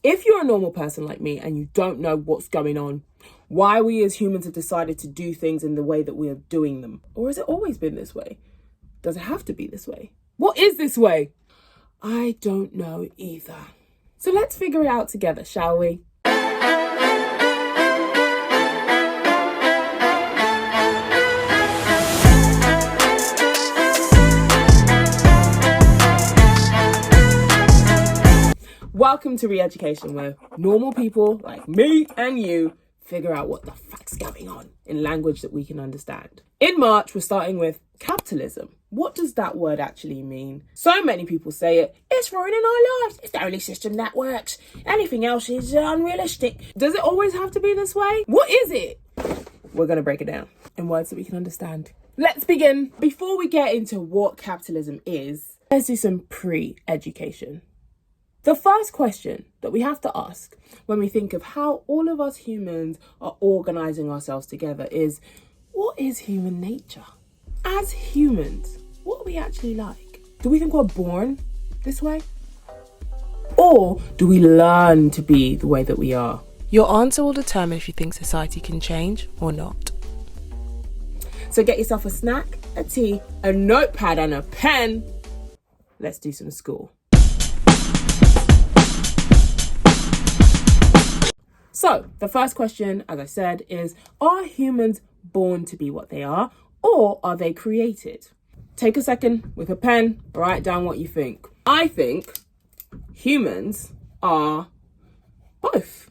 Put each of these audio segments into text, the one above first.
If you're a normal person like me and you don't know what's going on, why we as humans have decided to do things in the way that we are doing them, or has it always been this way? Does it have to be this way? What is this way? I don't know either. So let's figure it out together, shall we? Welcome to Re-Education, where normal people like me and you figure out what the fuck's going on in language that we can understand. In March, we're starting with capitalism. What does that word actually mean? So many people say it. It's ruining our lives. It's the only system that works. Anything else is unrealistic. Does it always have to be this way? What is it? We're going to break it down in words that we can understand. Let's begin. Before we get into what capitalism is, let's do some pre-education. The first question that we have to ask when we think of how all of us humans are organising ourselves together is, what is human nature? As humans, what are we actually like? Do we think we're born this way? Or do we learn to be the way that we are? Your answer will determine if you think society can change or not. So get yourself a snack, a tea, a notepad and a pen. Let's do some school. So, the first question, as I said, is, are humans born to be what they are, or are they created? Take a second with a pen, write down what you think. I think humans are both.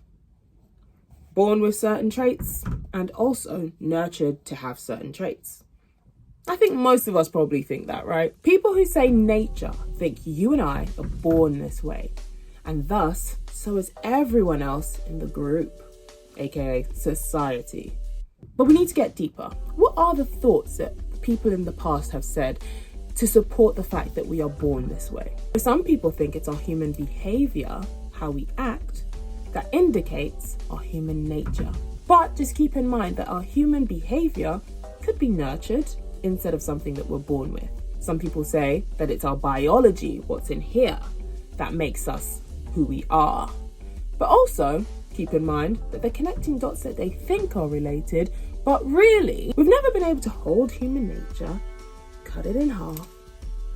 Born with certain traits and also nurtured to have certain traits. I think most of us probably think that, right? People who say nature think you and I are born this way. And thus, so is everyone else in the group, aka society. But we need to get deeper. What are the thoughts that people in the past have said to support the fact that we are born this way? Some people think it's our human behavior, how we act, that indicates our human nature. But just keep in mind that our human behavior could be nurtured instead of something that we're born with. Some people say that it's our biology, what's in here, that makes us who we are. But also keep in mind that they're connecting dots that they think are related, but really we've never been able to hold human nature, cut it in half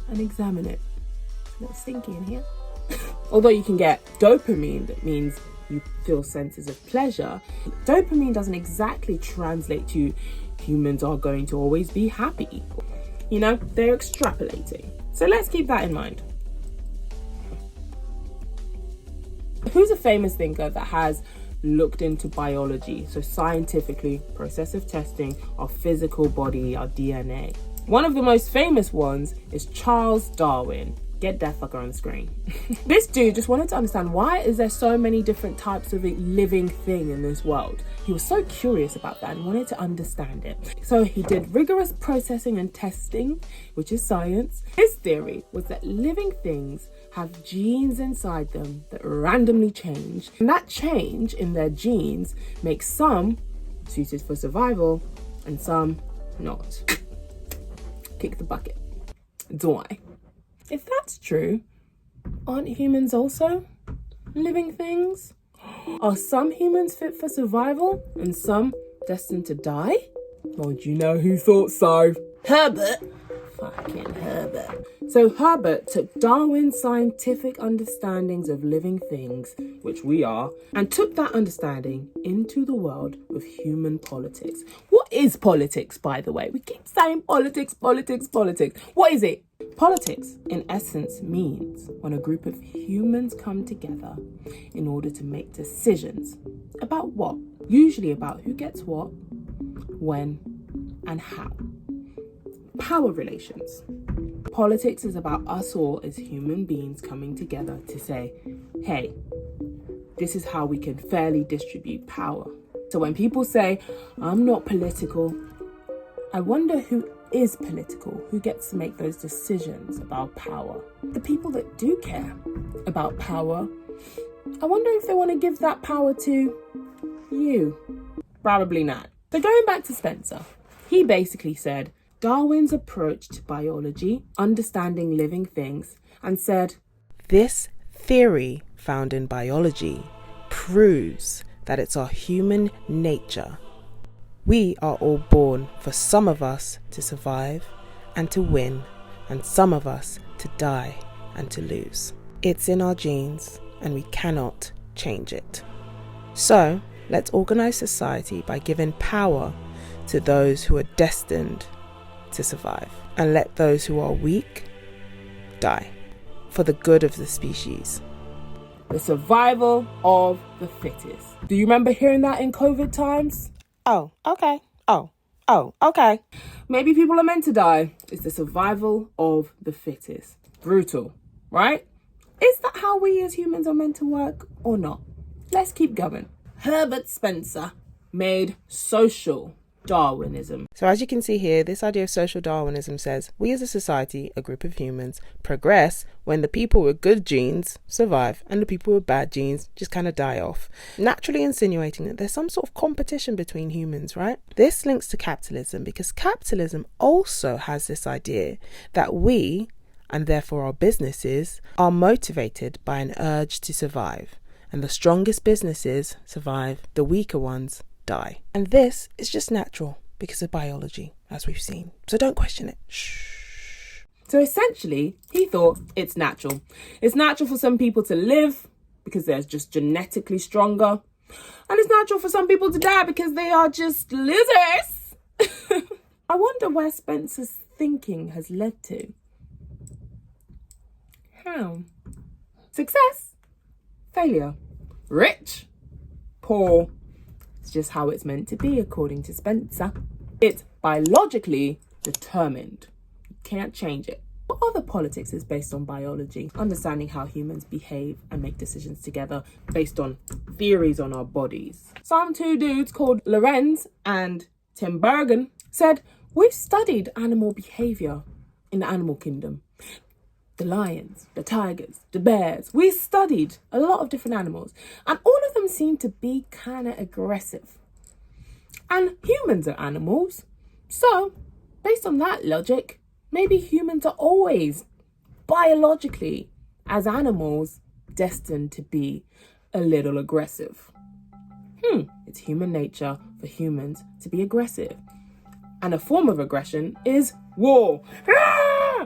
and examine it. It's a little stinky in here. Although you can get dopamine, that means you feel senses of pleasure. Dopamine doesn't exactly translate to humans are going to always be happy. You know, they're extrapolating. So let's keep that in mind. Who's a famous thinker that has looked into biology? So scientifically, process of testing our physical body, our DNA. One of the most famous ones is Charles Darwin. Get that fucker on the screen. This dude just wanted to understand, why is there so many different types of living thing in this world? He was so curious about that and wanted to understand it. So he did rigorous processing and testing, which is science. His theory was that living things have genes inside them that randomly change. And that change in their genes makes some suited for survival and some not. Kick the bucket. Do I? If that's true, aren't humans also living things? Are some humans fit for survival and some destined to die? Well, do you know who thought so? Herbert. Fucking Herbert. So Herbert took Darwin's scientific understandings of living things, which we are, and took that understanding into the world of human politics. What is politics, by the way? We keep saying politics, politics, politics. What is it? Politics, in essence, means when a group of humans come together in order to make decisions about what? Usually about who gets what, when, and how. Power relations. Politics is about us all as human beings coming together to say, hey, this is how we can fairly distribute power. So when people say, I'm not political, I wonder who is political, who gets to make those decisions about power. The people that do care about power, I wonder if they want to give that power to you. Probably not. So going back to Spencer, he basically said, Darwin's approach to biology, understanding living things, and said, this theory found in biology proves that it's our human nature. We are all born for some of us to survive and to win, and some of us to die and to lose. It's in our genes and we cannot change it. So let's organise society by giving power to those who are destined to survive, and let those who are weak die for the good of the species. The survival of the fittest. Do you remember hearing that in COVID times? Oh, okay. Oh, okay. Maybe people are meant to die. It's the survival of the fittest. Brutal, right? Is that how we as humans are meant to work or not? Let's keep going. Herbert Spencer made social Darwinism. So as you can see here, this idea of social Darwinism says we as a society, a group of humans, progress when the people with good genes survive and the people with bad genes just kind of die off, naturally insinuating that there's some sort of competition between humans, right? This links to capitalism because capitalism also has this idea that we, and therefore our businesses, are motivated by an urge to survive, and the strongest businesses survive, the weaker ones die. And this is just natural because of biology, as we've seen. So don't question it. Shh. So essentially, he thought it's natural. It's natural for some people to live because they're just genetically stronger. And it's natural for some people to die because they are just losers. I wonder where Spencer's thinking has led to. How? Success, failure, rich, poor. It's just how it's meant to be, according to Spencer. It's biologically determined. You can't change it. What other politics is based on biology? Understanding how humans behave and make decisions together based on theories on our bodies. Some two dudes called Lorenz and Tim Bergen said, we've studied animal behavior in the animal kingdom. The lions, the tigers, the bears. We studied a lot of different animals and all of them seem to be kind of aggressive. And humans are animals. So, based on that logic, maybe humans are always biologically, as animals, destined to be a little aggressive. It's human nature for humans to be aggressive. And a form of aggression is war.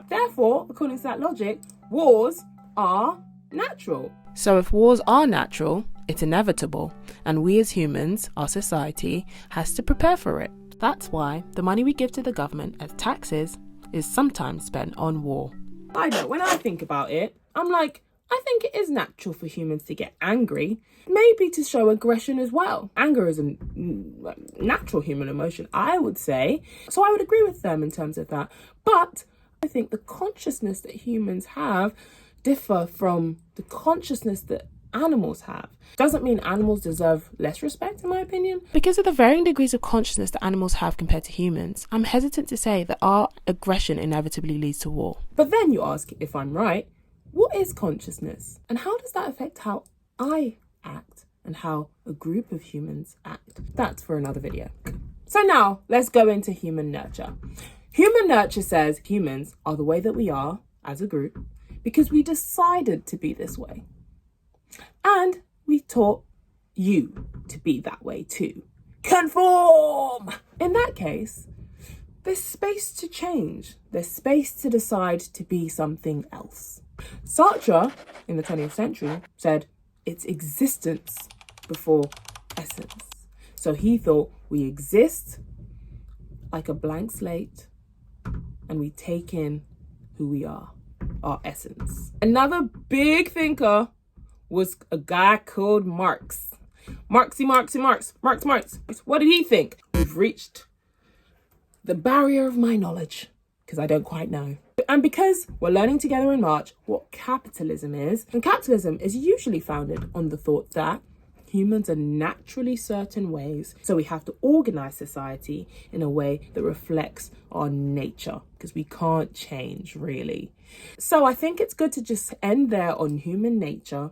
Therefore, according to that logic, wars are natural. So if wars are natural, it's inevitable, and we as humans, our society, has to prepare for it. That's why the money we give to the government as taxes is sometimes spent on war. I know, when I think about it, I'm like, I think it is natural for humans to get angry, maybe to show aggression as well. Anger is a natural human emotion, I would say. So I would agree with them in terms of that. But I think the consciousness that humans have differ from the consciousness that animals have. Doesn't mean animals deserve less respect, in my opinion. Because of the varying degrees of consciousness that animals have compared to humans, I'm hesitant to say that our aggression inevitably leads to war. But then you ask, if I'm right, what is consciousness? And how does that affect how I act and how a group of humans act? That's for another video. So now, let's go into human nurture. Human nurture says humans are the way that we are as a group because we decided to be this way. And we taught you to be that way too. Conform! In that case, there's space to change. There's space to decide to be something else. Sartre, in the 20th century, said it's existence before essence. So he thought we exist like a blank slate and we take in who we are, our essence. Another big thinker was a guy called Marx. Marx. What did he think? We've reached the barrier of my knowledge, because I don't quite know. And because we're learning together in March what capitalism is, and capitalism is usually founded on the thought that humans are naturally certain ways, so we have to organize society in a way that reflects our nature, because we can't change, really. So I think it's good to just end there on human nature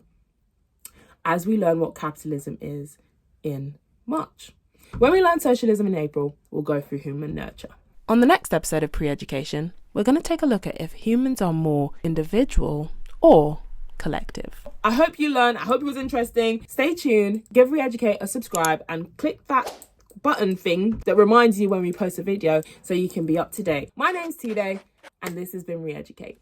as we learn what capitalism is in March. When we learn socialism in April, we'll go through human nurture. On the next episode of Pre-Education, we're going to take a look at if humans are more individual or collective. I hope you learned. I hope it was interesting. Stay tuned, give Reeducate a subscribe, and click that button thing that reminds you when we post a video so you can be up to date. My name's T-Day, and this has been Reeducate.